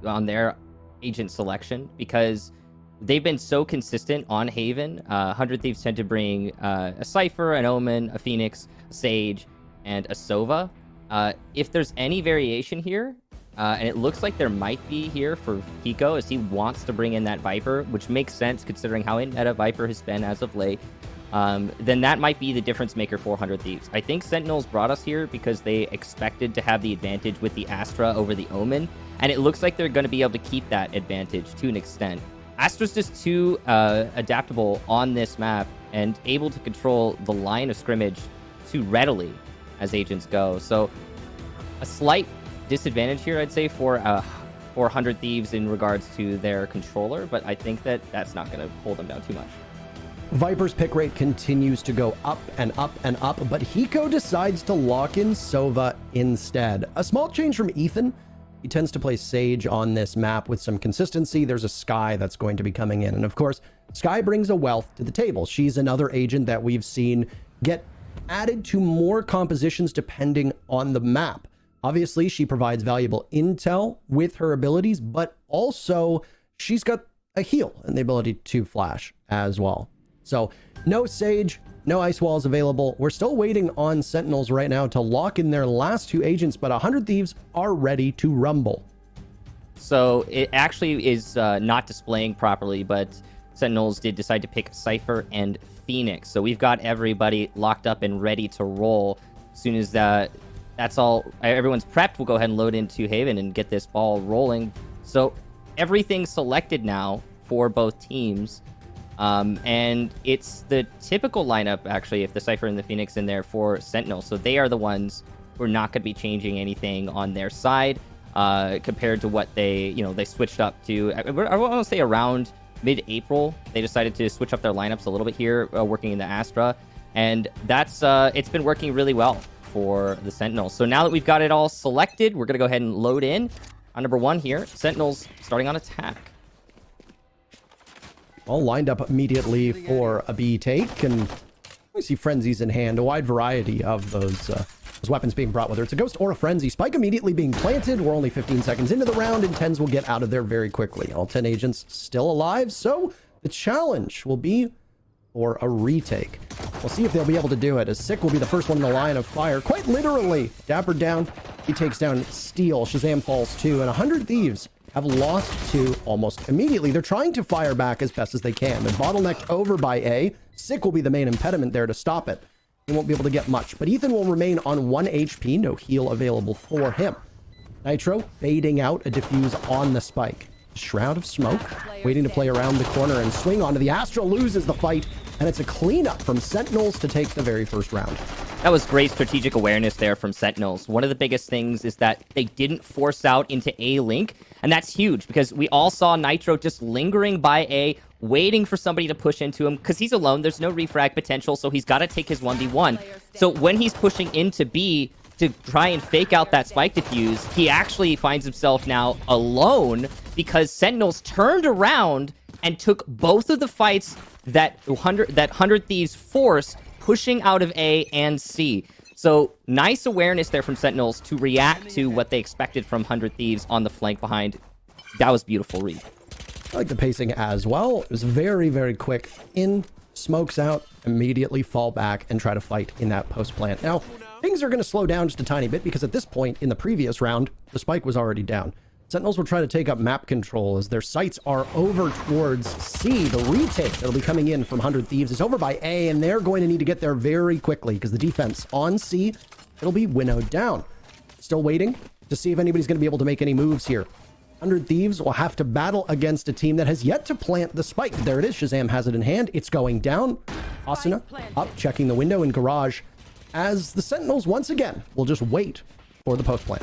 on their agent selection, because they've been so consistent on Haven. 100 Thieves tend to bring a Cypher, an Omen, a Phoenix, a Sage, and a Sova. If there's any variation here, and it looks like there might be here for Hiko, as he wants to bring in that Viper, which makes sense considering how in meta Viper has been as of late, then that might be the difference maker for 100 Thieves. I think Sentinels brought us here because they expected to have the advantage with the Astra over the Omen, and it looks like they're going to be able to keep that advantage to an extent. Astra's just too adaptable on this map and able to control the line of scrimmage too readily as agents go. So a slight disadvantage here, I'd say, for 100 Thieves in regards to their controller, but I think that that's not going to hold them down too much. Viper's pick rate continues to go up and up and up, but Hiko decides to lock in Sova instead. A small change from Ethan. He tends to play Sage on this map with some consistency. There's a Skye that's going to be coming in, and of course, Skye brings a wealth to the table. She's another agent that we've seen get added to more compositions depending on the map. Obviously, she provides valuable intel with her abilities, but also she's got a heal and the ability to flash as well. So no Sage, no Ice Walls available. We're still waiting on Sentinels right now to lock in their last two agents, but 100 Thieves are ready to rumble. So it actually is not displaying properly, but Sentinels did decide to pick Cypher and Phoenix. So we've got everybody locked up and ready to roll. As soon as that's all, everyone's prepped, we'll go ahead and load into Haven and get this ball rolling. So everything's selected now for both teams. And it's the typical lineup, actually, if the Cypher and the Phoenix in there for Sentinel. So they are the ones who are not going to be changing anything on their side compared to what they switched up to. I want to say around mid-April, they decided to switch up their lineups a little bit here, working in the Astra. And that's it's been working really well for the Sentinels. So now that we've got it all selected, we're going to go ahead and load in on number 1 here. Sentinels starting on attack. All lined up immediately for a B take, and we see frenzies in hand, a wide variety of those weapons being brought, whether it's a ghost or a frenzy. Spike immediately being planted. We're only 15 seconds into the round, and TenZ will get out of there very quickly. All 10 agents still alive, so the challenge will be for a retake. We'll see if they'll be able to do it, as Sick will be the first one in the line of fire. Quite literally, dapr down, he takes down Steel. ShahZaM falls too, and 100 Thieves have lost to almost immediately. They're trying to fire back as best as they can. They're bottlenecked over by A. Sick will be the main impediment there to stop it. He won't be able to get much, but Ethan will remain on 1 HP, no heal available for him. Nitro baiting out a defuse on the spike. Shroud of Smoke, waiting to play around the corner and swing onto the Astra, loses the fight, and it's a cleanup from Sentinels to take the very first round. That was great strategic awareness there from Sentinels. One of the biggest things is that they didn't force out into A link, and that's huge because we all saw Nitro just lingering by A, waiting for somebody to push into him because he's alone. There's no refrag potential, so he's got to take his 1v1. So when he's pushing into B to try and fake out that spike defuse, he actually finds himself now alone because Sentinels turned around and took both of the fights that 100 Thieves forced, pushing out of A and C. So nice awareness there from Sentinels to react to what they expected from 100 Thieves on the flank behind. That was beautiful read. I like the pacing as well. It was very, very quick. In, smokes out, immediately fall back and try to fight in that post plant. Now, things are going to slow down just a tiny bit because at this point in the previous round, the spike was already down. Sentinels will try to take up map control as their sights are over towards C. The retake that'll be coming in from 100 Thieves is over by A, and they're going to need to get there very quickly because the defense on C, it'll be winnowed down. Still waiting to see if anybody's going to be able to make any moves here. 100 Thieves will have to battle against a team that has yet to plant the spike. There it is. ShahZaM has it in hand. It's going down. Asuna up, checking the window in garage, as the Sentinels once again will just wait for the post plant.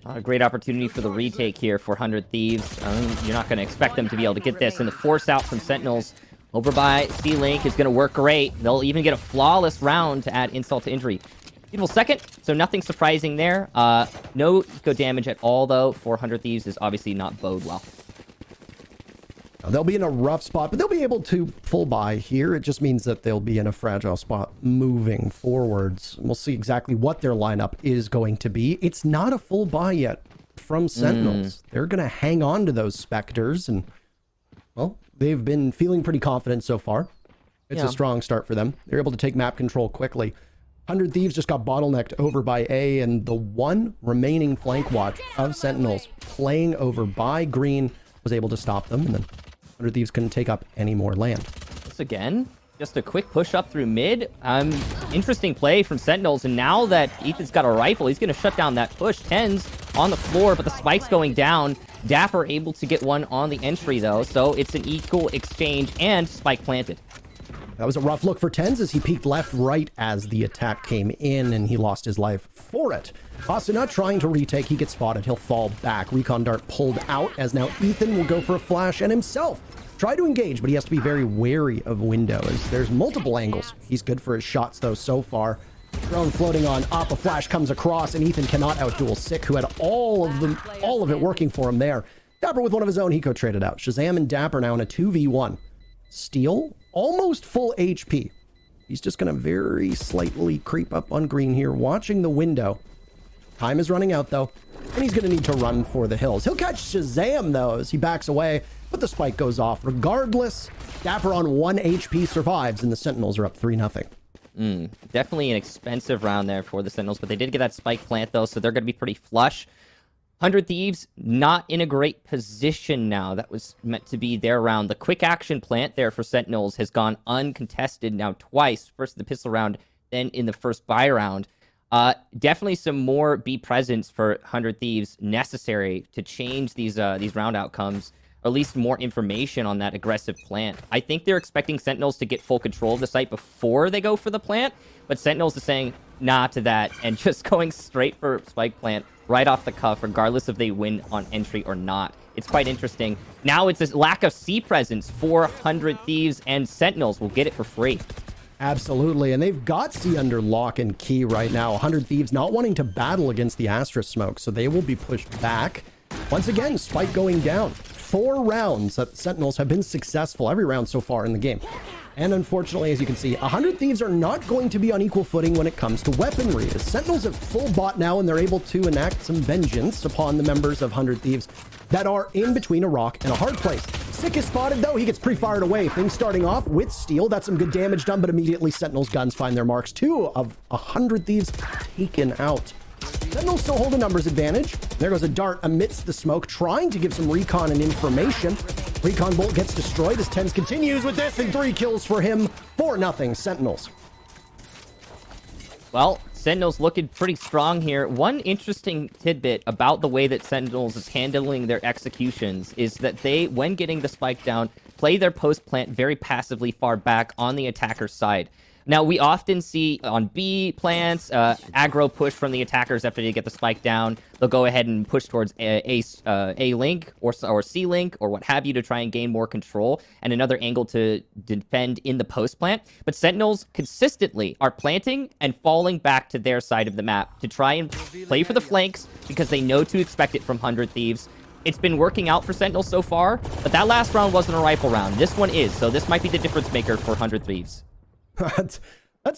A great opportunity for the retake here for 100 Thieves. You're not going to expect them to be able to get this, and the force out from Sentinels over by C-Link is going to work great. They'll even get a flawless round to add insult to injury. Beautiful second, so nothing surprising there. No eco damage at all, though, for 100 Thieves is obviously not bode well. They'll be in a rough spot, but they'll be able to full buy here. It just means that they'll be in a fragile spot moving forwards. We'll see exactly what their lineup is going to be. It's not a full buy yet from Sentinels. They're going to hang on to those Spectres, and, well, they've been feeling pretty confident so far. It's a strong start for them. They're able to take map control quickly. 100 Thieves just got bottlenecked over by A, and the one remaining flank watch of Sentinels playing over by green was able to stop them, and then 100 Thieves couldn't take up any more land. This again, just a quick push up through mid. Interesting play from Sentinels, and now that Ethan's got a rifle, he's going to shut down that push. TenZ on the floor, but the spike's going down. dapr able to get one on the entry, though, so it's an equal exchange, and spike planted. That was a rough look for TenZ as he peeked left right as the attack came in, and he lost his life for it. Asuna trying to retake. He gets spotted. He'll fall back. Recon dart pulled out as now Ethan will go for a flash and himself try to engage, but he has to be very wary of window as there's multiple angles. He's good for his shots, though, so far. Drone floating on up. A flash comes across, and Ethan cannot outduel Sick, who had all of it working for him there. dapr with one of his own. Hiko traded out. ShahZaM and dapr now in a 2v1. Steel, almost full HP. He's just going to very slightly creep up on green here, watching the window. Time is running out, though, and he's going to need to run for the hills. He'll catch ShahZaM, though, as he backs away, but the spike goes off. Regardless, dapr on 1 HP survives, and the Sentinels are up 3-0. Definitely an expensive round there for the Sentinels, but they did get that spike plant, though, so they're going to be pretty flush. 100 Thieves not in a great position now. That was meant to be their round. The quick action plant there for Sentinels has gone uncontested now twice. First in the pistol round, then in the first buy round. Definitely some more B presence for 100 Thieves necessary to change these round outcomes. Or at least more information on that aggressive plant. I think they're expecting Sentinels to get full control of the site before they go for the plant, but Sentinels is saying nah to that and just going straight for spike plant right off the cuff, regardless if they win on entry or not. It's quite interesting. Now it's a lack of C presence for 100 Thieves, and Sentinels will get it for free. Absolutely, and they've got C under lock and key right now. 100 Thieves not wanting to battle against the Astra smoke, so they will be pushed back. Once again, spike going down. 4 rounds that Sentinels have been successful every round so far in the game. And unfortunately, as you can see, 100 Thieves are not going to be on equal footing when it comes to weaponry. As Sentinels have full bot now, and they're able to enact some vengeance upon the members of 100 Thieves that are in between a rock and a hard place. Sick is spotted, though. He gets pre-fired away. Things starting off with Steel. That's some good damage done, but immediately Sentinels' guns find their marks. 2 of 100 Thieves taken out. Sentinels still hold a numbers advantage. There goes a dart amidst the smoke, trying to give some recon and information. Recon bolt gets destroyed as TenZ continues with this, and 3 kills for him. 4-0 Sentinels. Well, Sentinels looking pretty strong here. One interesting tidbit about the way that Sentinels is handling their executions is that they, when getting the spike down, play their post plant very passively far back on the attacker's side. Now, we often see on B plants, aggro push from the attackers after they get the spike down. They'll go ahead and push towards A link or C link or what have you to try and gain more control and another angle to defend in the post plant. But Sentinels consistently are planting and falling back to their side of the map to try and play for the flanks because they know to expect it from 100 Thieves. It's been working out for Sentinels so far, but that last round wasn't a rifle round. This one is, so this might be the difference maker for 100 Thieves. That's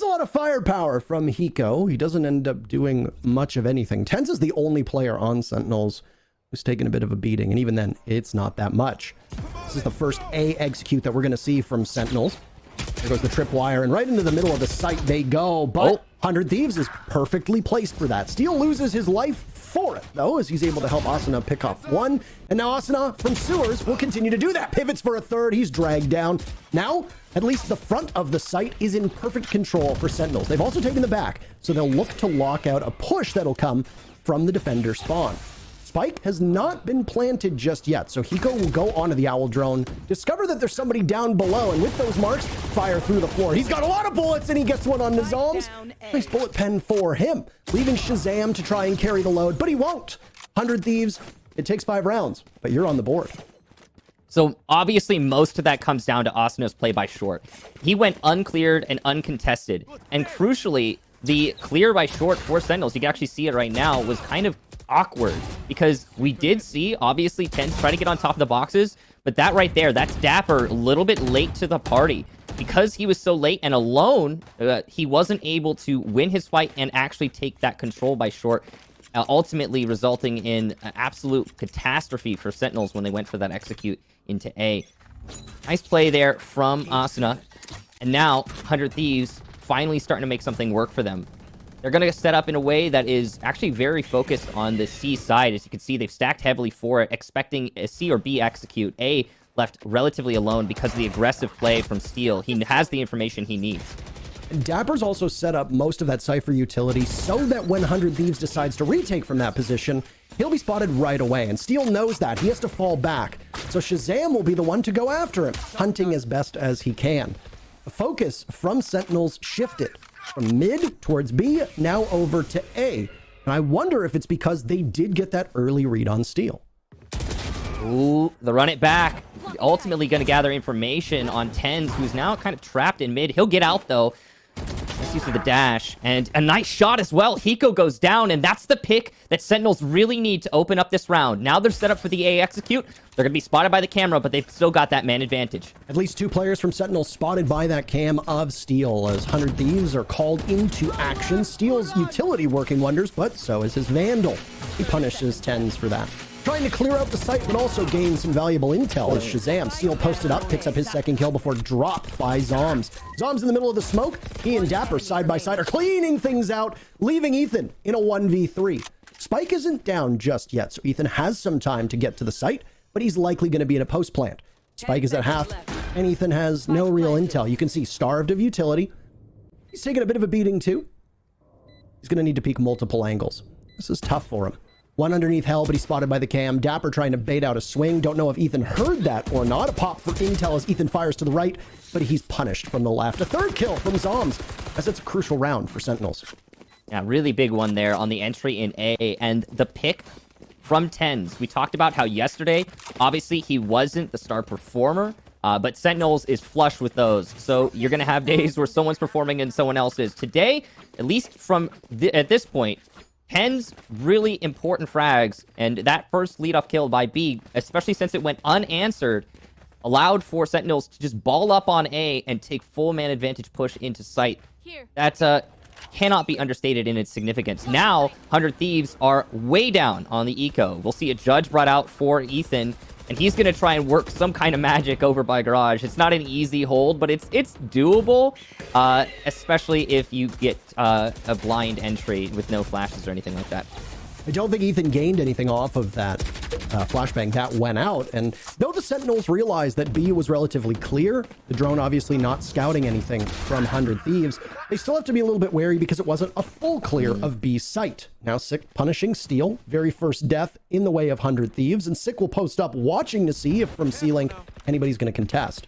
a lot of firepower from Hiko. He doesn't end up doing much of anything. TenZ is the only player on Sentinels who's taken a bit of a beating, and even then, it's not that much. This is the first A execute that we're going to see from Sentinels. There goes the tripwire, and right into the middle of the site they go, but 100 Thieves is perfectly placed for that. Steel loses his life for it, though, as he's able to help Asuna pick off 1. And now Asuna from sewers will continue to do that. Pivots for a 3rd. He's dragged down. Now, at least the front of the site is in perfect control for Sentinels. They've also taken the back, so they'll look to lock out a push that'll come from the defender spawn. Spike has not been planted just yet, so Hiko will go onto the owl drone, discover that there's somebody down below, and with those marks, fire through the floor. He's got a lot of bullets, and he gets one on the zombs. Nice bullet pen for him, leaving ShahZaM to try and carry the load, but he won't. 100 Thieves, it takes 5 rounds, but you're on the board. So obviously most of that comes down to Asuna's play by short. He went uncleared and uncontested, and crucially, the clear by short for Sentinels, you can actually see it right now, was kind of awkward because we did see obviously TenZ try to get on top of the boxes, but that right there, that's dapr a little bit late to the party. Because he was so late and alone, he wasn't able to win his fight and actually take that control by short. ultimately resulting in an absolute catastrophe for Sentinels when they went for that execute into A. Nice play there from Asuna. And now, 100 Thieves finally starting to make something work for them. They're going to set up in a way that is actually very focused on the C side. As you can see, they've stacked heavily for it, expecting a C or B execute. A left relatively alone because of the aggressive play from Steel. He has the information he needs. Dapr's also set up most of that Cypher utility so that when 100 Thieves decides to retake from that position, he'll be spotted right away. And Steel knows that. He has to fall back. So ShahZaM will be the one to go after him, hunting as best as he can. The focus from Sentinels shifted from mid towards B, now over to A. And I wonder if it's because they did get that early read on Steel. Ooh, the run it back. Ultimately going to gather information on TenZ, who's now kind of trapped in mid. He'll get out, though. Nice use of the dash. And a nice shot as well. Hiko goes down, and that's the pick that Sentinels really need to open up this round. Now they're set up for the A execute. They're going to be spotted by the camera, but they've still got that man advantage. At least 2 players from Sentinels spotted by that cam of Steel as 100 Thieves are called into action. Steel's utility working wonders, but so is his Vandal. He punishes TenZ for that. Trying to clear out the site, but also gain some valuable intel as ShahZaM. Steel posted up, picks up his second kill before dropped by zombs. Zombs in the middle of the smoke. He and dapr side by side are cleaning things out, leaving Ethan in a 1v3. Spike isn't down just yet, so Ethan has some time to get to the site, but he's likely going to be in a post plant. Spike is at half, and Ethan has no real intel. You can see starved of utility. He's taking a bit of a beating too. He's going to need to peek multiple angles. This is tough for him. One underneath hell, but he's spotted by the cam. dapr trying to bait out a swing. Don't know if Ethan heard that or not. A pop for intel as Ethan fires to the right, but he's punished from the left. A third kill from zombs, as it's a crucial round for Sentinels. Yeah, really big one there on the entry in A. And the pick from TenZ. We talked about how yesterday, obviously, he wasn't the star performer, but Sentinels is flush with those. So you're going to have days where someone's performing and someone else is. Today, at least from at this point, TenZ really important frags, and that first lead-off kill by B, especially since it went unanswered, allowed for Sentinels to just ball up on A and take full man advantage push into site. That cannot be understated in its significance. Now, 100 Thieves are way down on the eco. We'll see a judge brought out for Ethan, and he's going to try and work some kind of magic over by Garage. It's not an easy hold, but it's doable, especially if you get a blind entry with no flashes or anything like that. I don't think Ethan gained anything off of that flashbang. That went out. And though the Sentinels realized that B was relatively clear, the drone obviously not scouting anything from 100 Thieves, they still have to be a little bit wary because it wasn't a full clear of B's site. Now Sick punishing Steel. Very first death in the way of 100 Thieves. And Sick will post up watching to see if from C-Link anybody's going to contest.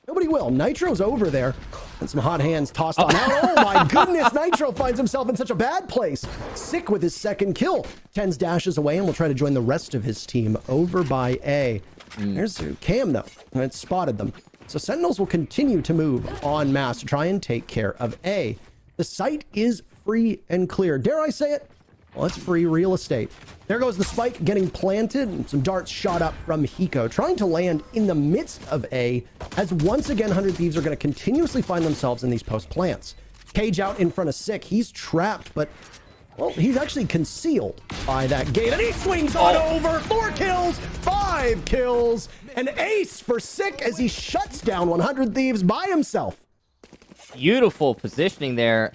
Nobody will. Nitro's over there. And some hot hands tossed on out. Oh my goodness. Nitro finds himself in such a bad place. Sick with his second kill. TenZ dashes away and will try to join the rest of his team over by A. There's Cam though. And it spotted them. So Sentinels will continue to move en masse to try and take care of A. The site is free and clear. Dare I say it? Well, it's free real estate. There goes the spike getting planted, and some darts shot up from Hiko, trying to land in the midst of A, as once again 100 Thieves are going to continuously find themselves in these post plants. Cage out in front of Sick. He's trapped, but, well, he's actually concealed by that gate, and he swings on over. 4 kills, 5 kills, an ace for Sick as he shuts down 100 Thieves by himself. Beautiful positioning there,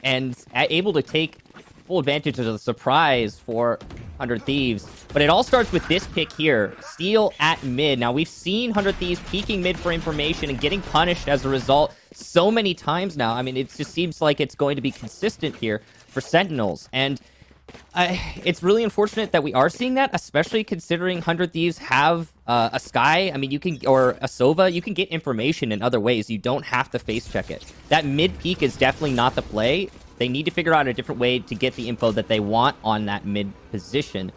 and able to take full advantage of the surprise for 100 Thieves. But it all starts with this pick here. Steel at mid. Now, we've seen 100 Thieves peeking mid for information and getting punished as a result so many times now. I mean, it just seems like it's going to be consistent here for Sentinels. And it's really unfortunate that we are seeing that, especially considering 100 Thieves have a Sky. I mean, you can, or a Sova, you can get information in other ways. You don't have to face check it. That mid peek is definitely not the play. They need to figure out a different way to get the info that they want on that mid position.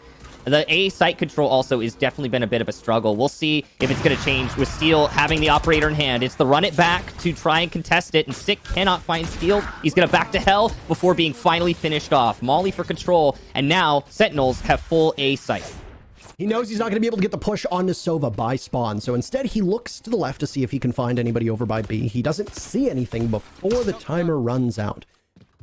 The A site control also has definitely been a bit of a struggle. We'll see if it's going to change with Steel having the operator in hand. It's the run it back to try and contest it, and Sick cannot find Steel. He's going to back to hell before being finally finished off. Molly for control, and now Sentinels have full A site. He knows he's not going to be able to get the push onto Sova by spawn, so instead he looks to the left to see if he can find anybody over by B. He doesn't see anything before the timer runs out.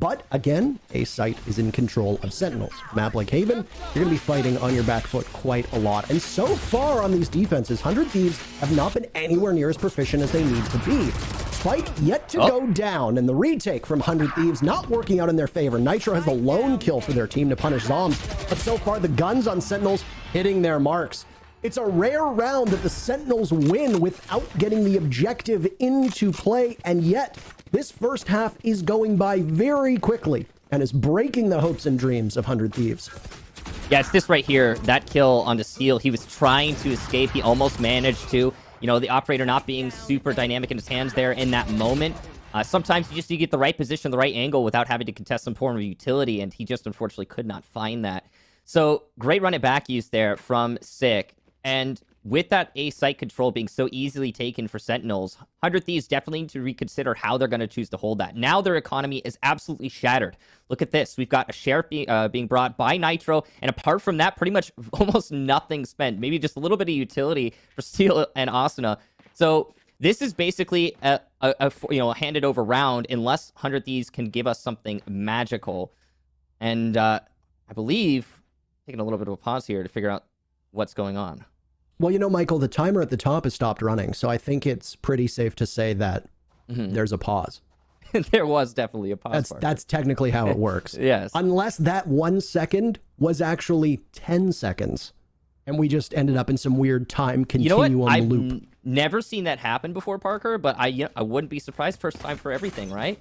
But again, a site is in control of Sentinels. Map like Haven, you're going to be fighting on your back foot quite a lot. And so far on these defenses, 100 Thieves have not been anywhere near as proficient as they need to be. Spike yet to go down, and the retake from 100 Thieves not working out in their favor. Nitro has the lone kill for their team to punish zombs, but so far the guns on Sentinels hitting their marks. It's a rare round that the Sentinels win without getting the objective into play, and yet this first half is going by very quickly and is breaking the hopes and dreams of 100 Thieves. Yeah, it's this right here. That kill on the Steel. He was trying to escape. He almost managed to. You know, the operator not being super dynamic in his hands there in that moment. Sometimes you just need to get the right position, the right angle without having to contest some form of utility, and he just unfortunately could not find that. So, great run it back use there from Sick. And with that A site control being so easily taken for Sentinels, 100 Thieves definitely need to reconsider how they're going to choose to hold that. Now their economy is absolutely shattered. Look at this. We've got a sheriff being brought by Nitro, and apart from that, pretty much almost nothing spent. Maybe just a little bit of utility for Steel and Asuna. So this is basically a handed over round unless 100 Thieves can give us something magical. And I believe, taking a little bit of a pause here to figure out what's going on. Well, you know, Michael, the timer at the top has stopped running, so I think it's pretty safe to say that there's a pause. There was definitely a pause. That's technically how it works. Yes. Unless that 1 second was actually 10 seconds, and we just ended up in some weird time continuum loop. I've never seen that happen before, Parker, but I wouldn't be surprised. First time for everything, right?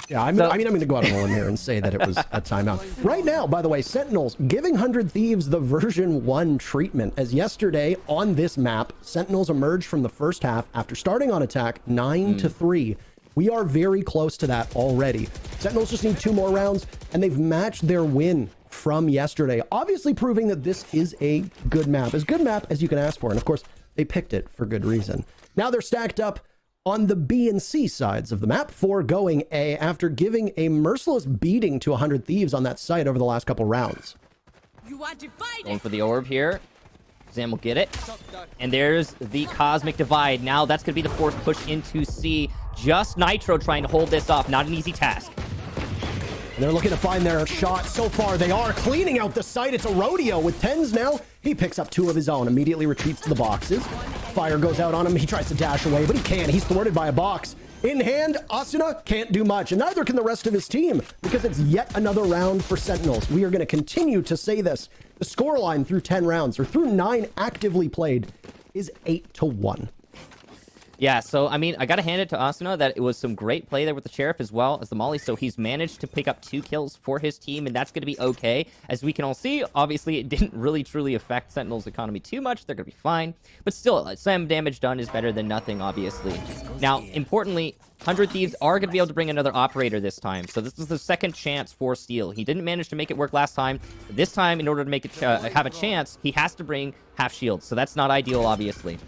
Yeah, I'm going to go out on a limb here and say that it was a timeout. Right now, by the way, Sentinels giving 100 Thieves the version 1 treatment, as yesterday on this map, Sentinels emerged from the first half after starting on attack 9-3. We are very close to that already. Sentinels just need 2 more rounds, and they've matched their win from yesterday, obviously proving that this is a good map, as good map as you can ask for. And of course, they picked it for good reason. Now they're stacked up on the B and C sides of the map, foregoing A after giving a merciless beating to 100 Thieves on that site over the last couple rounds. Going for the orb here. Zam will get it. And there's the Cosmic Divide. Now that's going to be the fourth push into C. Just Nitro trying to hold this off. Not an easy task. And they're looking to find their shot. So far, they are cleaning out the site. It's a rodeo with TenZ now. He picks up 2 of his own, immediately retreats to the boxes. Fire goes out on him. He tries to dash away, but he can't. He's thwarted by a box. In hand, Asuna can't do much, and neither can the rest of his team, because it's yet another round for Sentinels. We are going to continue to say this. The scoreline through 10 rounds, or through 9 actively played, is 8-1. Yeah, so, I mean, I got to hand it to Asuna that it was some great play there with the Sheriff as well as the Molly. So he's managed to pick up 2 kills for his team, and that's going to be okay. As we can all see, obviously, it didn't really truly affect Sentinel's economy too much. They're going to be fine. But still, some damage done is better than nothing, obviously. Now, importantly, 100 Thieves are going to be able to bring another operator this time. So this is the second chance for Steel. He didn't manage to make it work last time. But this time, in order to make it have a chance, he has to bring half shields. So that's not ideal, obviously.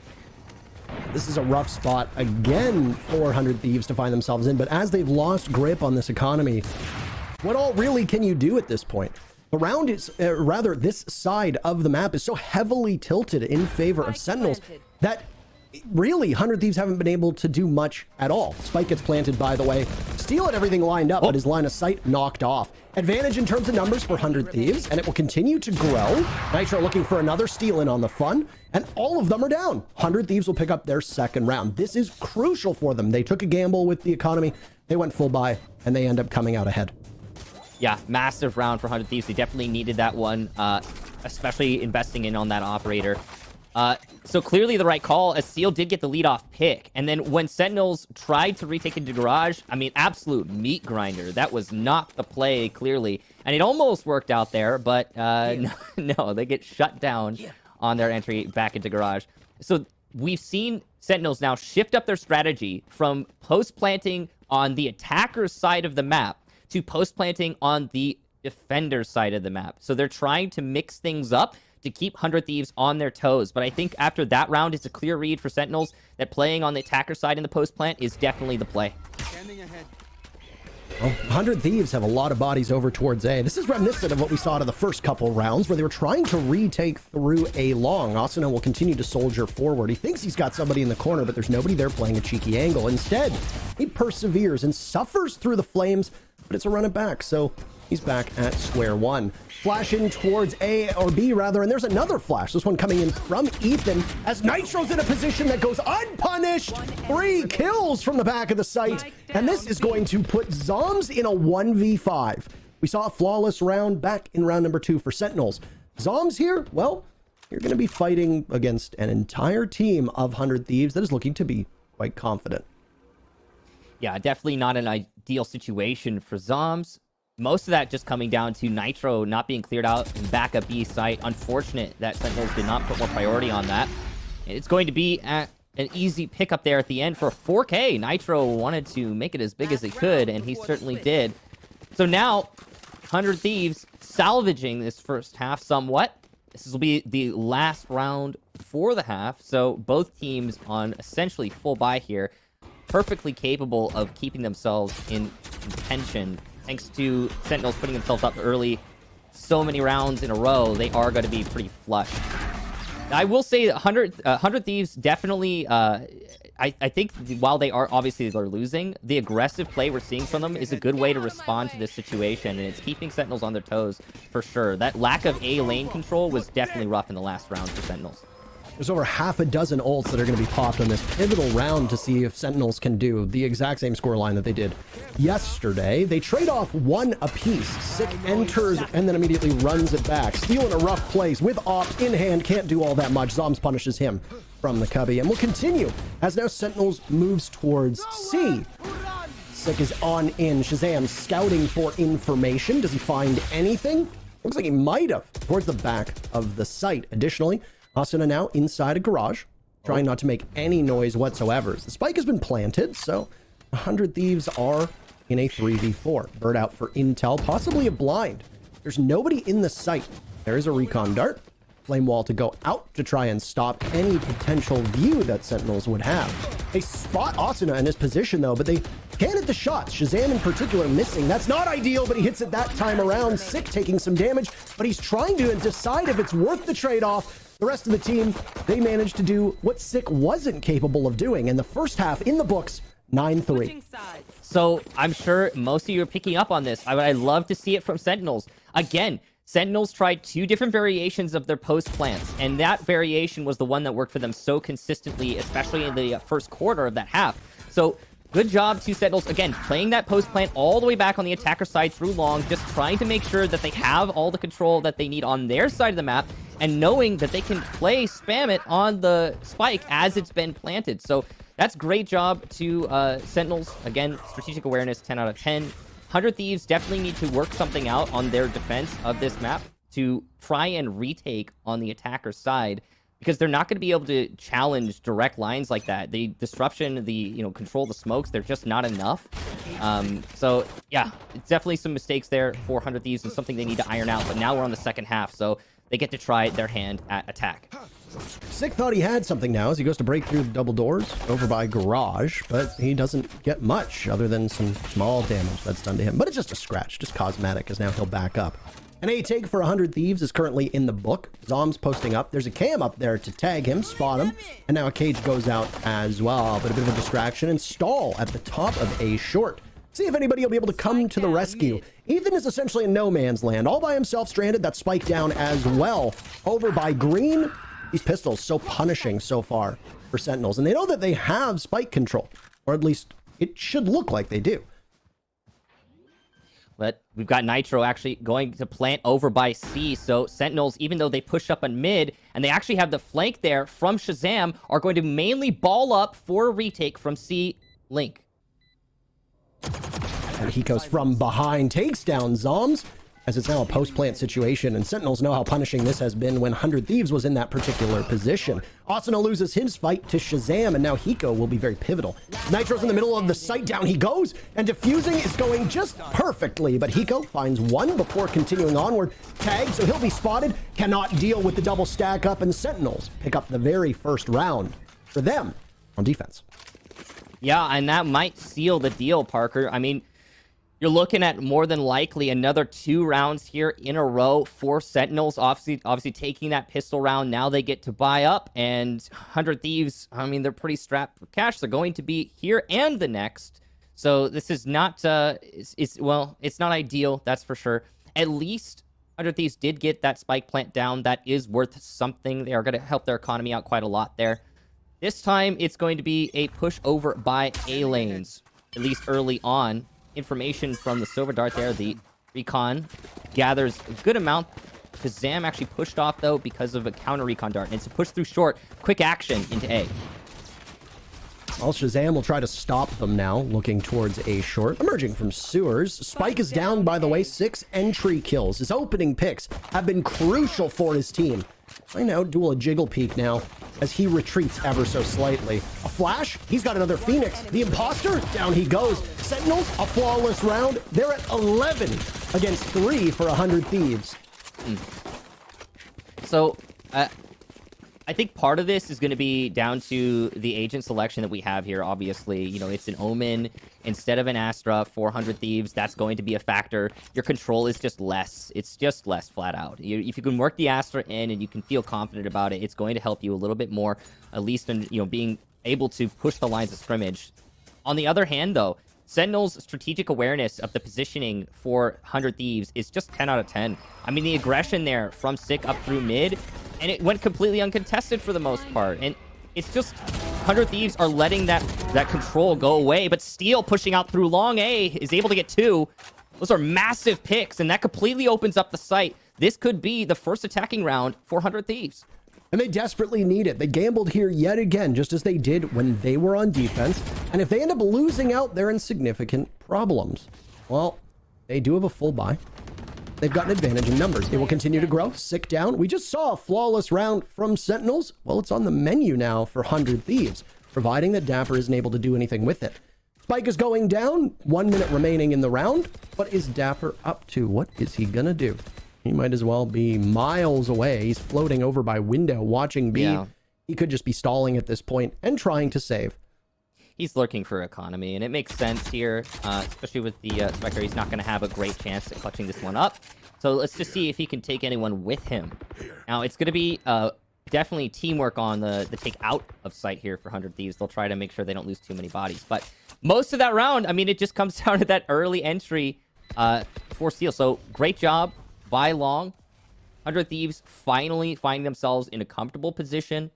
This is a rough spot again for 100 Thieves to find themselves in, but as they've lost grip on this economy, what all really can you do at this point? The round is, rather, this side of the map is so heavily tilted in favor of Sentinels that really 100 Thieves haven't been able to do much at all. Spike gets planted, by the way. Steel had everything lined up, but his line of sight knocked off. Advantage in terms of numbers for 100 Thieves, and it will continue to grow. Nitro looking for another steal in on the fun, and all of them are down. 100 Thieves will pick up their second round. This is crucial for them. They took a gamble with the economy. They went full buy, and they end up coming out ahead. Yeah, massive round for 100 Thieves. They definitely needed that one, especially investing in on that operator. So clearly the right call, as Seal did get the lead-off pick. And then when Sentinels tried to retake into Garage, I mean, absolute meat grinder. That was not the play, clearly. And it almost worked out there, but no, they get shut down on their entry back into Garage. So we've seen Sentinels now shift up their strategy from post-planting on the attacker's side of the map to post-planting on the defender's side of the map. So they're trying to mix things up to keep 100 Thieves on their toes. But I think after that round, it's a clear read for Sentinels that playing on the attacker side in the post plant is definitely the play. Well, 100 Thieves have a lot of bodies over towards A. This is reminiscent of what we saw to the first couple rounds, where they were trying to retake through A long. Asuna will continue to soldier forward. He thinks he's got somebody in the corner, but there's nobody there playing a cheeky angle. Instead, he perseveres and suffers through the flames but it's a run it back. So he's back at square one. Flash in towards A or B rather, and there's another flash. This one coming in from Ethan as Nitro's in a position that goes unpunished. 3 kills from the back of the site, and this is going to put Zombs in a 1v5. We saw a flawless round back in round number 2 for Sentinels. Zombs here, well, you're going to be fighting against an entire team of 100 Thieves that is looking to be quite confident. Yeah, definitely not an ideal situation for Zombs. Most of that just coming down to Nitro not being cleared out and back up B site. Unfortunate that Sentinels did not put more priority on that. It's going to be an easy pickup there at the end for 4K. Nitro wanted to make it as big as he could, and he certainly did. So now, 100 Thieves salvaging this first half somewhat. This will be the last round for the half, so both teams on essentially full buy here, perfectly capable of keeping themselves in contention. Thanks to Sentinels putting themselves up early so many rounds in a row, they are going to be pretty flush. I will say that 100 Thieves definitely, I think while they are obviously they're losing, the aggressive play we're seeing from them is a good way to respond to this situation, and it's keeping Sentinels on their toes for sure. That lack of A lane control was definitely rough in the last round for Sentinels. There's over half a dozen ults that are going to be popped on this pivotal round to see if Sentinels can do the exact same scoreline that they did yesterday. They trade off 1 apiece. Sick enters and then immediately runs it back. Steel in a rough place with op in hand. Can't do all that much. Zombs punishes him from the cubby. And we'll continue as now Sentinels moves towards C. Sick is on in. ShahZaM scouting for information. Does he find anything? Looks like he might have towards the back of the site. Additionally, Asuna now inside a garage, trying not to make any noise whatsoever. The spike has been planted, so 100 Thieves are in a 3v4. Bird out for intel, possibly a blind. There's nobody in the site. There is a recon dart. Flame wall to go out to try and stop any potential view that Sentinels would have. They spot Asuna in this position, though, but they can't hit the shots. ShahZaM in particular missing. That's not ideal, but he hits it that time around. Sick taking some damage, but he's trying to decide if it's worth the trade-off. The rest of the team, they managed to do what Sick wasn't capable of doing. In the first half, in the books, 9-3. So I'm sure most of you are picking up on this. I'd love to see it from Sentinels. Again, Sentinels tried 2 different variations of their post plants, and that variation was the one that worked for them so consistently, especially in the first quarter of that half. So good job to Sentinels, again, playing that post plant all the way back on the attacker side through long, just trying to make sure that they have all the control that they need on their side of the map, and knowing that they can spam it on the spike as it's been planted. So that's great job to Sentinels. Again, strategic awareness, 10 out of 10. 100 Thieves definitely need to work something out on their defense of this map to try and retake on the attacker side, because they're not going to be able to challenge direct lines like that. The disruption, the control the smokes, they're just not enough. So yeah, it's definitely some mistakes there for 100 Thieves and something they need to iron out. But now we're on the second half, so they get to try their hand at attack. Sick thought he had something now as he goes to break through the double doors over by garage, but he doesn't get much other than some small damage that's done to him. But it's just a scratch, just cosmetic, as now he'll back up. An A take for 100 Thieves is currently in the book. Zombs posting up. There's a cam up there to tag him, spot him, and now a cage goes out as well. But a bit of a distraction and stall at the top of A short. See if anybody will be able to come to the rescue. Ethan is essentially in no man's land, all by himself, stranded. That spike down as well. Over by green. These pistols so punishing so far for Sentinels, and they know that they have spike control, or at least it should look like they do. But we've got Nitro actually going to plant over by C, so Sentinels, even though they push up on mid, and they actually have the flank there from ShahZaM, are going to mainly ball up for a retake from C Link. And Hiko's from behind takes down Zombs, as it's now a post-plant situation, and Sentinels know how punishing this has been when 100 Thieves was in that particular position. Asuna loses his fight to ShahZaM, and now Hiko will be very pivotal. Nitro's in the middle of the site, down he goes, and defusing is going just perfectly, but Hiko finds one before continuing onward. Tag, so he'll be spotted, cannot deal with the double stack up, and Sentinels pick up the very first round for them on defense. Yeah, and that might seal the deal, Parker. I mean, you're looking at more than likely another 2 rounds here in a row for Sentinels. Obviously taking that pistol round. Now they get to buy up, and 100 Thieves, I mean, they're pretty strapped for cash. They're going to be here and the next. So this is not, well, it's not ideal, that's for sure. At least 100 Thieves did get that spike plant down. That is worth something. They are going to help their economy out quite a lot there. This time, it's going to be a push over by A lanes, at least early on. Information from the Silver Dart there. The recon gathers a good amount. ShahZaM actually pushed off, though, because of a counter recon dart. And it's a push through short. Quick action into A. Well, ShahZaM will try to stop them now, looking towards A short. Emerging from sewers. Spike is down, by the way. 6 entry kills. His opening picks have been crucial for his team. I know, duel a jiggle peek now as he retreats ever so slightly. A flash. He's got another Phoenix. The imposter. Down he goes. Sentinels, a flawless round. They're at 11 against 3 for 100 Thieves. So, I think part of this is going to be down to the agent selection that we have here, obviously. You know, it's an Omen instead of an Astra, 400 Thieves. That's going to be a factor. Your control is just less. It's just less, flat out. If you can work the Astra in and you can feel confident about it, it's going to help you a little bit more, at least in, you know, being able to push the lines of scrimmage. On the other hand, though, Sentinel's strategic awareness of the positioning for 100 Thieves is just 10 out of 10. I mean, the aggression there from Sick up through mid, and it went completely uncontested for the most part. And it's just 100 Thieves are letting that control go away, but Steel pushing out through long A is able to get 2. Those are massive picks, and that completely opens up the site. This could be the first attacking round for 100 Thieves. And they desperately need it. They gambled here yet again, just as they did when they were on defense. And if they end up losing out, they're in significant problems. Well, they do have a full buy. They've got an advantage in numbers. They will continue to grow. Sick down. We just saw a flawless round from Sentinels. Well, it's on the menu now for 100 Thieves, providing that dapr isn't able to do anything with it. Spike is going down. 1 minute remaining in the round. What is dapr up to? What is he gonna do? He might as well be miles away. He's floating over by window, watching B. Yeah. He could just be stalling at this point and trying to save. He's lurking for economy, and it makes sense here, especially with the Spectre. He's not going to have a great chance at clutching this one up. So let's just see if he can take anyone with him. Now, it's going to be definitely teamwork on the take out of sight here for 100 Thieves. They'll try to make sure they don't lose too many bodies. But most of that round, I mean, it just comes down to that early entry for Steel. So great job by Long. 100 Thieves finally finding themselves in a comfortable position.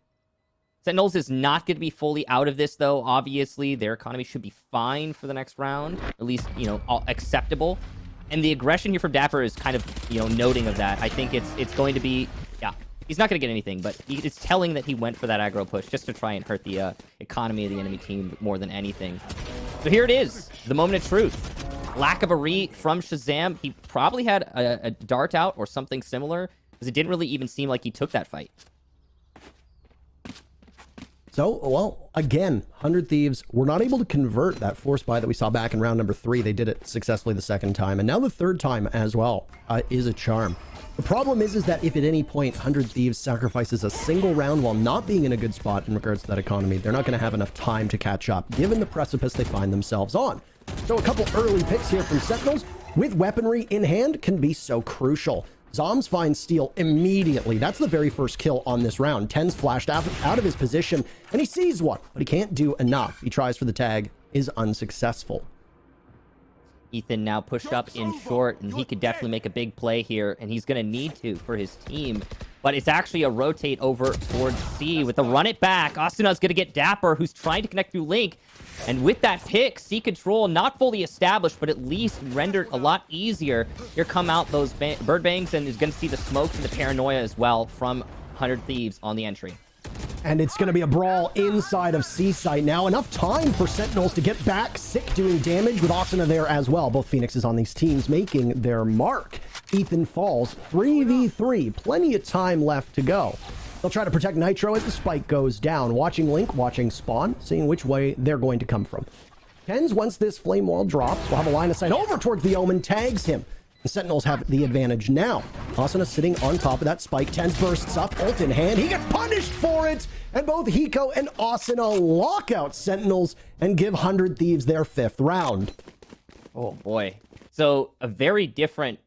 Sentinels is not going to be fully out of this, though. Obviously, their economy should be fine for the next round. At least, you know, acceptable. And the aggression here from dapr is kind of, you know, noting of that. I think it's going to be... Yeah, he's not going to get anything, but it's telling that he went for that aggro push just to try and hurt the economy of the enemy team more than anything. So here it is. The moment of truth. Lack of a re from ShahZaM. He probably had a dart out or something similar, because it didn't really even seem like he took that fight. So, well, again, 100 Thieves were not able to convert that force buy that we saw back in round number 3. They did it successfully the second time, and now the third time as well is a charm. The problem is that if at any point 100 Thieves sacrifices a single round while not being in a good spot in regards to that economy, they're not going to have enough time to catch up, given the precipice they find themselves on. So a couple early picks here from Sentinels with weaponry in hand can be so crucial. Zombs finds Steel immediately. That's the very first kill on this round. TenZ flashed out of his position, and he sees one, but he can't do enough. He tries for the tag, is unsuccessful. Ethan now pushed up in short, and he could definitely make a big play here, and he's going to need to for his team. But it's actually a rotate over towards C with a run it back. Asuna's going to get dapr, who's trying to connect through Link. And with that pick, C control not fully established, but at least rendered a lot easier. Here come out those bird bangs, and is going to see the smokes and the paranoia as well from 100 Thieves on the entry. And it's going to be a brawl inside of C site now. Enough time for Sentinels to get back. Sick doing damage with Asuna there as well. Both Phoenixes on these teams making their mark. Ethan falls 3v3. Plenty of time left to go. They'll try to protect Nitro as the spike goes down. Watching Link, watching Spawn, seeing which way they're going to come from. TenZ, once this flame wall drops, will have a line of sight over towards the Omen, tags him. The Sentinels have the advantage now. Asuna sitting on top of that spike. TenZ bursts up, ult in hand. He gets punished for it! And both Hiko and Asuna lock out Sentinels and give 100 Thieves their 5th round. Oh boy. So, a very different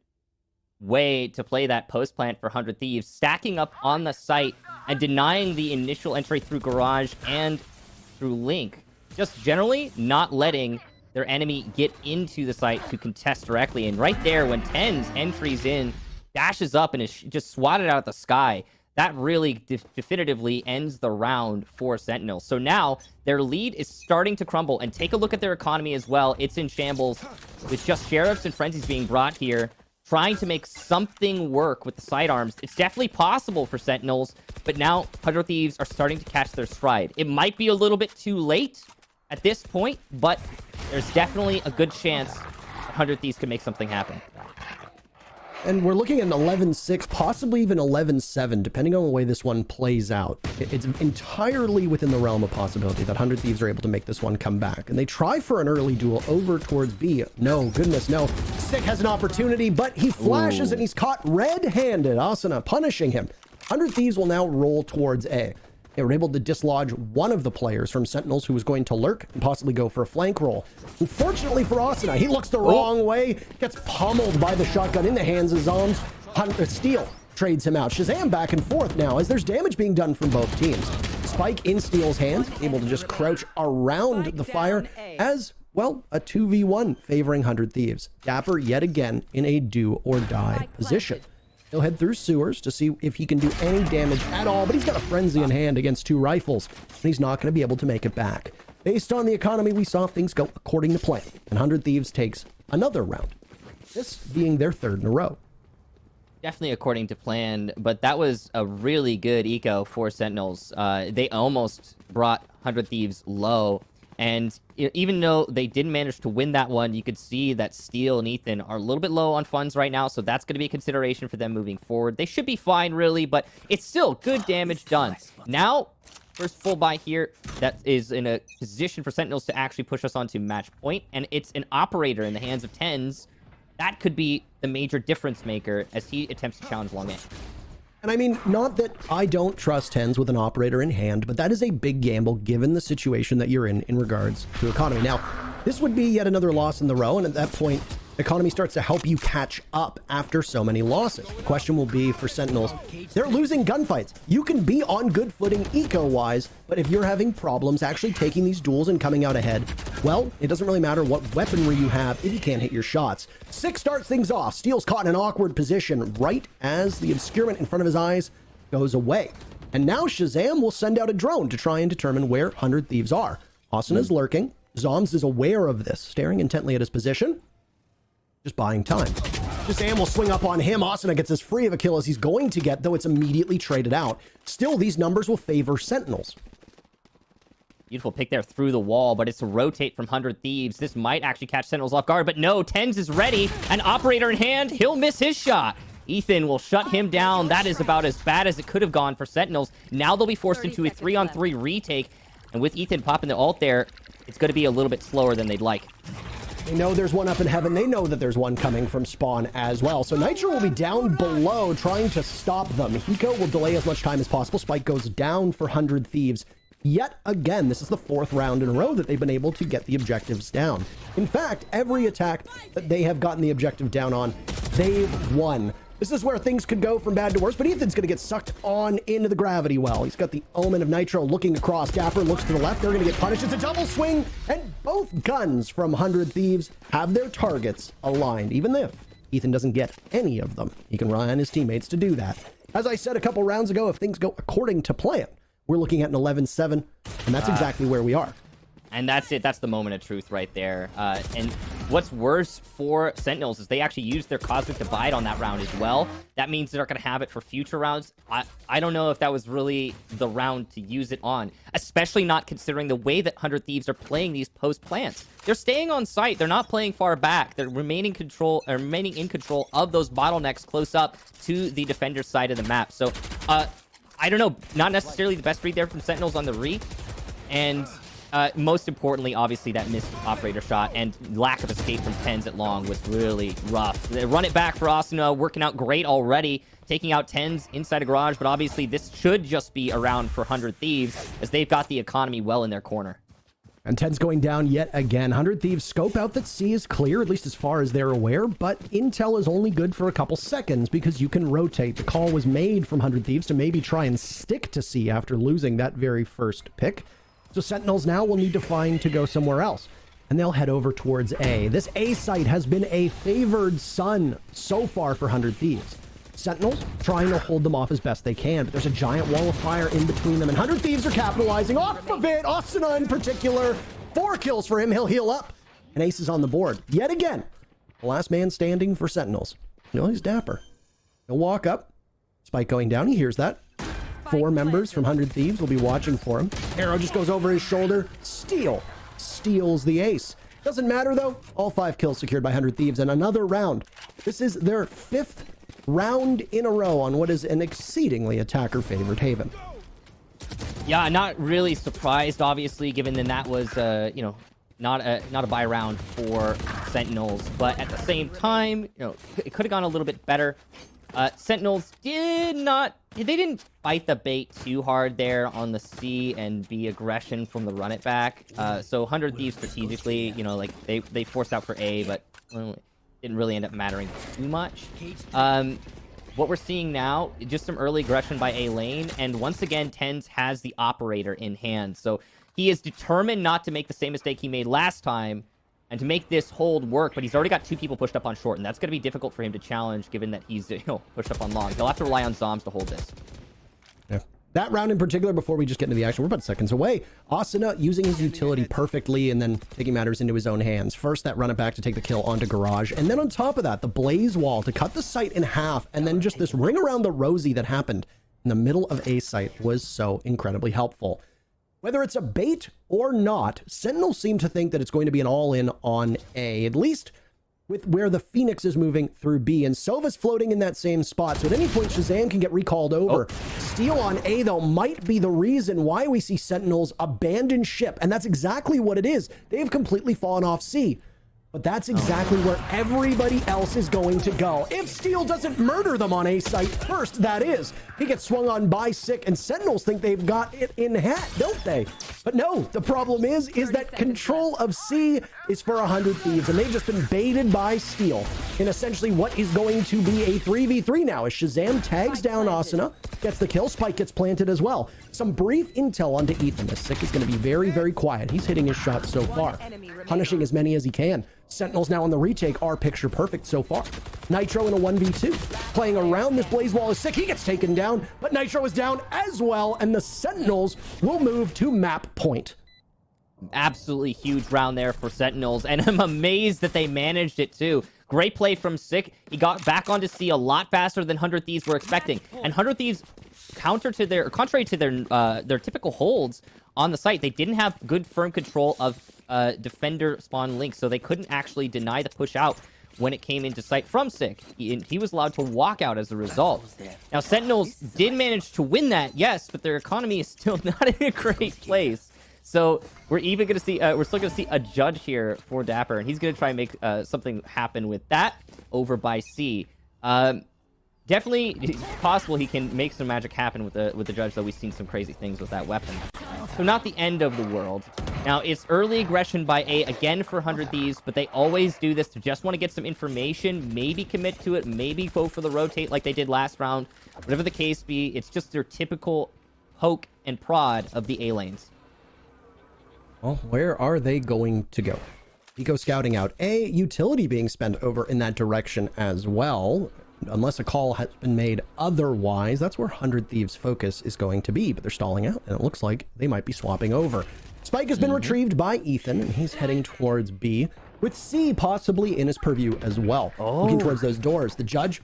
way to play that post plant for 100 Thieves, stacking up on the site and denying the initial entry through garage and through Link. Just generally not letting their enemy get into the site to contest directly. And right there, when TenZ entries in, dashes up and is just swatted out of the sky, that really definitively ends the round for Sentinels. So now their lead is starting to crumble, and take a look at their economy as well. It's in shambles with just sheriffs and frenzies being brought here, trying to make something work with the sidearms. It's definitely possible for Sentinels, but now 100 Thieves are starting to catch their stride. It might be a little bit too late at this point, but there's definitely a good chance 100 Thieves can make something happen. And we're looking at an 11-6, possibly even 11-7, depending on the way this one plays out. It's entirely within the realm of possibility that 100 Thieves are able to make this one come back. And they try for an early duel over towards B. No, goodness, no. Sick has an opportunity, but he flashes and he's caught red-handed. Asuna punishing him. 100 Thieves will now roll towards A. They were able to dislodge one of the players from Sentinels who was going to lurk and possibly go for a flank roll. Unfortunately for Asuna, he looks the wrong way, gets pummeled by the shotgun in the hands of zombs. Steel trades him out. ShahZaM back and forth now as there's damage being done from both teams. Spike in Steel's hands, able to just crouch around the fire as, well, a 2v1 favoring 100 Thieves. dapr yet again in a do or die position. He'll head through sewers to see if he can do any damage at all, but he's got a frenzy in hand against 2 rifles, and he's not going to be able to make it back. Based on the economy, we saw things go according to plan, and 100 Thieves takes another round, this being their 3rd in a row. Definitely according to plan, but that was a really good eco for Sentinels. They almost brought 100 Thieves low, and even though they didn't manage to win that one, you could see that Steel and Ethan are a little bit low on funds right now, so that's going to be a consideration for them moving forward. They should be fine, really, but it's still good damage done. Now, first full buy here, that is in a position for Sentinels to actually push us onto match point, and it's an operator in the hands of TenZ. That could be the major difference maker as he attempts to challenge long A. And I mean, not that I don't trust TenZ with an operator in hand, but that is a big gamble given the situation that you're in regards to economy. Now, this would be yet another loss in the row, and at that point, economy starts to help you catch up after so many losses. The question will be for Sentinels, they're losing gunfights. You can be on good footing eco-wise, but if you're having problems actually taking these duels and coming out ahead, well, it doesn't really matter what weaponry you have if you can't hit your shots. Sick starts things off. Steel's caught in an awkward position right as the obscurement in front of his eyes goes away. And now ShahZaM will send out a drone to try and determine where 100 Thieves are. Asuna's lurking. Zombs is aware of this, staring intently at his position. Just buying time. ShahZaM will swing up on him. Asuna gets as free of a kill as he's going to get, though it's immediately traded out. Still, these numbers will favor Sentinels. Beautiful pick there through the wall, but it's a rotate from 100 Thieves. This might actually catch Sentinels off guard, but no, TenZ is ready. An operator in hand. He'll miss his shot. Ethan will shut him down. That is about as bad as it could have gone for Sentinels. Now they'll be forced into a 3-on-3 retake. And with Ethan popping the ult there, it's going to be a little bit slower than they'd like. They know there's one up in heaven. They know that there's one coming from spawn as well. So Nitro will be down below trying to stop them. Hiko will delay as much time as possible. Spike goes down for 100 Thieves. Yet again, this is the 4th round in a row that they've been able to get the objectives down. In fact, every attack that they have gotten the objective down on, they've won. This is where things could go from bad to worse, but Ethan's going to get sucked on into the gravity well. He's got the omen of Nitro looking across. dapr looks to the left. They're going to get punished. It's a double swing, and both guns from 100 Thieves have their targets aligned, even if Ethan doesn't get any of them. He can rely on his teammates to do that. As I said a couple rounds ago, if things go according to plan, we're looking at an 11-7, and that's exactly where we are. And that's it. That's the moment of truth right there. And what's worse for Sentinels is they actually used their Cosmic Divide on that round as well. That means they're going to have it for future rounds. I don't know if that was really the round to use it on, especially not considering the way that 100 Thieves are playing these post plants. They're staying on site. They're not playing far back. They're remaining in control of those bottlenecks close up to the defender's side of the map. So, I don't know. Not necessarily the best read there from Sentinels on the re. And most importantly, obviously, that missed operator shot and lack of escape from TenZ at long was really rough. They run it back for Asuna, working out great already, taking out TenZ inside a garage, but obviously this should just be around for 100 Thieves as they've got the economy well in their corner. And TenZ going down yet again. 100 Thieves scope out that C is clear, at least as far as they're aware, but intel is only good for a couple seconds because you can rotate. The call was made from 100 Thieves to maybe try and stick to C after losing that very first pick. So Sentinels now will need to find to go somewhere else. and they'll head over towards A. This A site has been a favored son so far for 100 Thieves. Sentinels trying to hold them off as best they can, but there's a giant wall of fire in between them, and 100 Thieves are capitalizing off of it. Asuna in particular, 4 kills for him. He'll heal up, and Ace is on the board. Yet again, the last man standing for Sentinels. You know, he's dapper. He'll walk up. Spike going down. He hears that. 4 members from 100 Thieves will be watching for him. Arrow just goes over his shoulder. Steals the ace. Doesn't matter, though. All 5 kills secured by 100 Thieves, and another round. This is their 5th round in a row on what is an exceedingly attacker-favored Haven. Yeah, not really surprised, obviously, given that was, you know, not a buy round for Sentinels. But at the same time, you know, it could have gone a little bit better. Sentinels didn't fight the bait too hard there on the C and be aggression from the run it back. So 100 Thieves strategically, you know, like they forced out for A, but didn't really end up mattering too much. What we're seeing now, just some early aggression by A lane, and once again, TenZ has the operator in hand. So he is determined not to make the same mistake he made last time, and to make this hold work, but he's already got 2 people pushed up on short, and that's going to be difficult for him to challenge, given that he's, you know, pushed up on long. He'll have to rely on zombs to hold this. Yeah. That round in particular, before we just get into the action, we're about seconds away. Asuna using his utility perfectly and then taking matters into his own hands. First, that run it back to take the kill onto Garage, and then on top of that, the Blaze Wall to cut the site in half, and then just this ring around the Rosie that happened in the middle of A site was so incredibly helpful. Whether it's a bait or not, Sentinels seem to think that it's going to be an all-in on A, at least with where the Phoenix is moving through B, and Sova's floating in that same spot, so at any point ShahZaM can get recalled over. Steal on A, though, might be the reason why we see Sentinels abandon ship, and that's exactly what it is. They've completely fallen off C. But that's exactly where everybody else is going to go. If Steel doesn't murder them on A site first, that is. He gets swung on by Sick, and Sentinels think they've got it in hat, don't they? But no, the problem is that control of C is for 100 Thieves, and they've just been baited by Steel in essentially what is going to be a 3v3 now, as ShahZaM tags down Asuna, gets the kill, Spike gets planted as well. Some brief intel onto Ethan, as Sick is going to be very, very quiet. He's hitting his shots so far, punishing as many as he can. Sentinels now on the retake are picture perfect so far. Nitro in a 1v2. Playing around this Blaze Wall is Sick. He gets taken down, but Nitro is down as well, and the Sentinels will move to map point. Absolutely huge round there for Sentinels, and I'm amazed that they managed it too. Great play from Sick. He got back onto C a lot faster than 100 Thieves were expecting. And 100 Thieves, contrary to their typical holds on the site, they didn't have good firm control of defender spawn links, so they couldn't actually deny the push out when it came into sight from Sick. He was allowed to walk out as a result. Now, Sentinels did manage to win that, yes, but their economy is still not in a great place. So we're even going to see, we're still going to see a judge here for dapr, and he's going to try and make something happen with that over by C. Definitely it's possible he can make some magic happen with the judge, though we've seen some crazy things with that weapon. So not the end of the world. Now, it's early aggression by A again for 100 Thieves, but they always do this to just want to get some information, maybe commit to it, maybe go for the rotate like they did last round. Whatever the case be, it's just their typical poke and prod of the A lanes. Well, where are they going to go? Hiko scouting out A, utility being spent over in that direction as well. Unless a call has been made otherwise, that's where 100 Thieves' focus is going to be, but they're stalling out, and it looks like they might be swapping over. Spike has been retrieved by Ethan, and he's heading towards B, with C possibly in his purview as well. Looking towards those doors. The judge,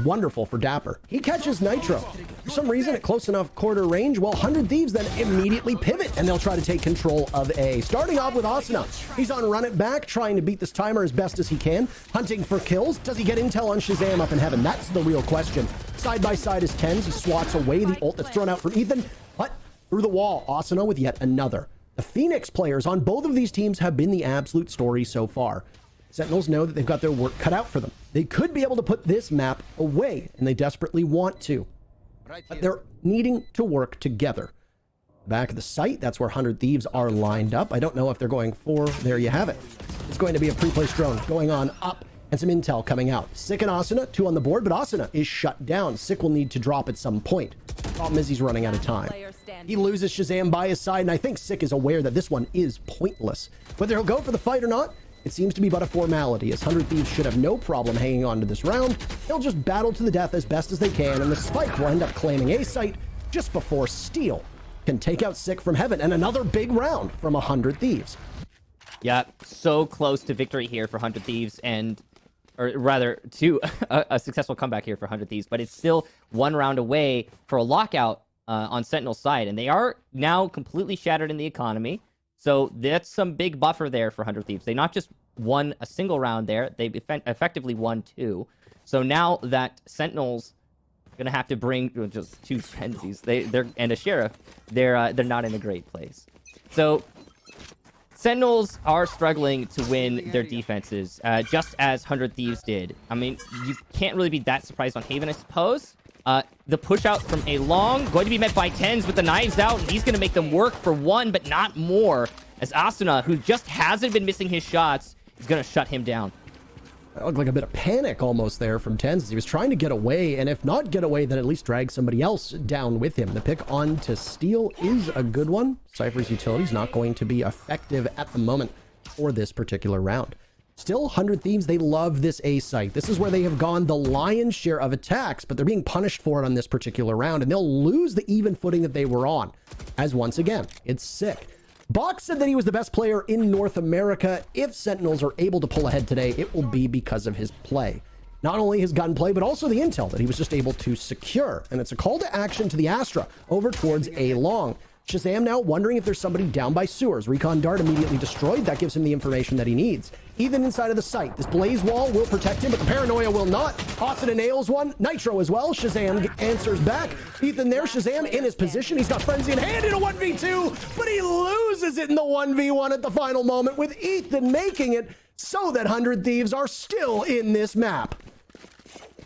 wonderful for dapr. He catches Nitro. For some reason, at close enough quarter range, well, 100 Thieves then immediately pivot, and they'll try to take control of A. Starting off with Asuna. He's on run it back, trying to beat this timer as best as he can. Hunting for kills. Does he get intel on ShahZaM up in heaven? That's the real question. Side by side is TenZ. He swats away the ult that's thrown out from Ethan, but through the wall, Asuna with yet another. The Phoenix players on both of these teams have been the absolute story so far. Sentinels know that they've got their work cut out for them. They could be able to put this map away, and they desperately want to. But they're needing to work together. Back at the site, that's where 100 Thieves are lined up. I don't know if they're going for... There you have it. It's going to be a pre-placed drone going on up, and some intel coming out. Sick and Asuna, 2 on the board, but Asuna is shut down. Sick will need to drop at some point. Problem is he's running out of time. He loses ShahZaM by his side, and I think Sick is aware that this one is pointless. Whether he'll go for the fight or not, it seems to be but a formality, as 100 Thieves should have no problem hanging on to this round. They'll just battle to the death as best as they can, and the Spike will end up claiming a site just before Steel can take out Sick from heaven, and another big round from 100 Thieves. Yeah, so close to victory here for 100 Thieves, or rather, to a successful comeback here for 100 Thieves, but it's still one round away for a lockout on Sentinel's side, and they are now completely shattered in the economy, so that's some big buffer there for 100 Thieves. They not just won a single round there, they effectively won two. So now that Sentinel's gonna have to bring just two frenzies, they're and a sheriff, they're not in a great place. So Sentinels are struggling to win their defenses, just as 100 Thieves did. I mean, you can't really be that surprised on Haven, I suppose. The push out from A long, going to be met by TenZ with the knives out, and he's going to make them work for one, but not more, as Asuna, who just hasn't been missing his shots, is going to shut him down. That looked like a bit of panic almost there from TenZ. He was trying to get away, and if not get away, then at least drag somebody else down with him. The pick on to Steel is a good one. Cypher's utility is not going to be effective at the moment for this particular round. Still, 100 Thieves, they love this A site. This is where they have gone the lion's share of attacks, but they're being punished for it on this particular round, and they'll lose the even footing that they were on, as once again, it's Sick. Box said that he was the best player in North America. If Sentinels are able to pull ahead today, it will be because of his play. Not only his gunplay, but also the intel that he was just able to secure. And it's a call to action to the Astra over towards A long. ShahZaM now wondering if there's somebody down by sewers. Recon dart immediately destroyed. That gives him the information that he needs. Ethan inside of the site. This blaze wall will protect him, but the paranoia will not. Asuna nails one. Nitro as well. ShahZaM answers back. Ethan there. ShahZaM in his position. He's got frenzy in hand in a 1v2, but he loses it in the 1v1 at the final moment, with Ethan making it so that 100 Thieves are still in this map.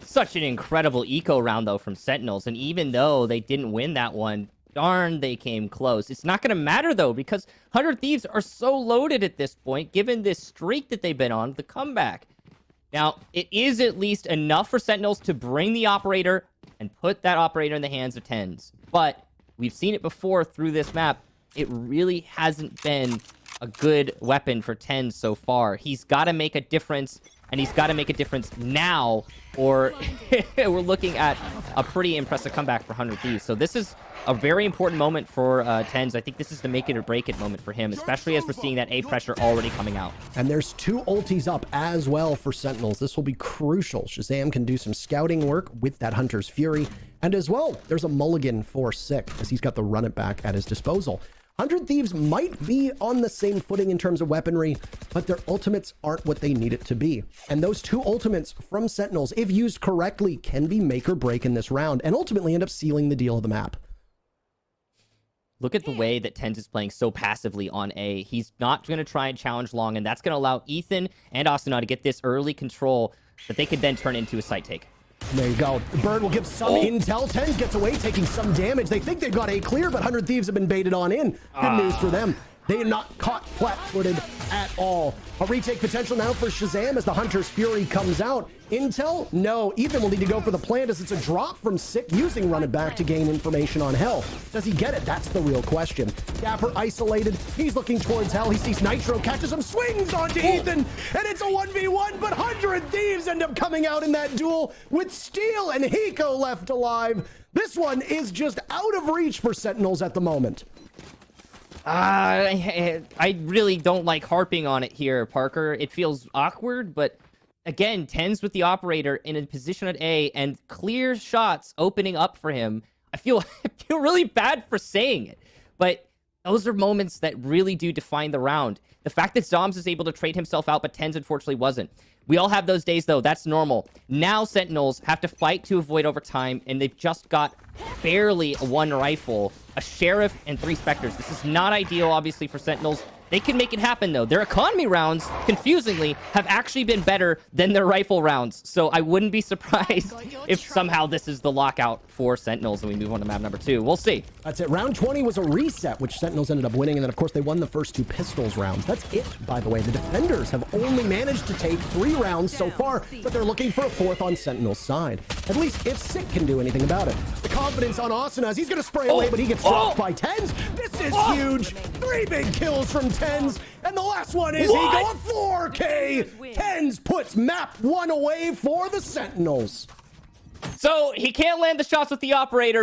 Such an incredible eco round, though, from Sentinels, and even though they didn't win that one, darn, they came close. It's not going to matter, though, because 100 Thieves are so loaded at this point, given this streak that they've been on, the comeback. Now, it is at least enough for Sentinels to bring the operator and put that operator in the hands of TenZ. But we've seen it before through this map. It really hasn't been a good weapon for TenZ so far. He's got to make a difference, and he's got to make a difference now, or we're looking at a pretty impressive comeback for 100 Thieves. So this is a very important moment for TenZ. I think this is the make it or break it moment for him, especially as we're seeing that A pressure already coming out. And there's two ultis up as well for Sentinels. This will be crucial. ShahZaM can do some scouting work with that Hunter's Fury. And as well, there's a mulligan for Sick, as he's got the run it back at his disposal. 100 Thieves might be on the same footing in terms of weaponry, but their ultimates aren't what they need it to be. And those two ultimates from Sentinels, if used correctly, can be make or break in this round, and ultimately end up sealing the deal of the map. Look at the way that TenZ is playing so passively on A. He's not going to try and challenge long, and that's going to allow Ethan and Asuna to get this early control that they could then turn into a site take. There you go. The bird will give some intel. TenZ gets away, taking some damage. They think they've got A clear, but 100 Thieves have been baited on in. Good news for them. They are not caught flat-footed at all. A retake potential now for ShahZaM as the Hunter's Fury comes out. Intel? No. Ethan will need to go for the plant as it's a drop from Sick using Run It Back to gain information on Hell. Does he get it? That's the real question. dapr isolated. He's looking towards Hell. He sees Nitro, catches him, swings onto Ethan, and it's a 1v1, but 100 Thieves end up coming out in that duel with Steel and Hiko left alive. This one is just out of reach for Sentinels at the moment. I really don't like harping on it here, Parker. It feels awkward, but again, TenZ with the operator in a position at A and clear shots opening up for him. I feel really bad for saying it, but those are moments that really do define the round. The fact that zombs is able to trade himself out, but TenZ unfortunately wasn't. We all have those days, though. That's normal. Now Sentinels have to fight to avoid overtime, and they've just got barely one rifle, a sheriff, and 3 specters. This is not ideal, obviously, for Sentinels. They can make it happen, though. Their economy rounds, confusingly, have actually been better than their rifle rounds. So I wouldn't be surprised if somehow this is the lockout for Sentinels and we move on to map number 2. We'll see. That's it. Round 20 was a reset, which Sentinels ended up winning. And then, of course, they won the first 2 pistols rounds. That's it, by the way. The defenders have only managed to take 3 rounds so far, but they're looking for a 4th on Sentinel's side. At least if Sick can do anything about it. The confidence on Asuna as he's going to spray away, but he gets dropped by TenZ. This is huge. 3 big kills from TenZ. And the last one is Hiko, a 4K. TenZ puts map 1 away for the Sentinels. So he can't land the shots with the operator,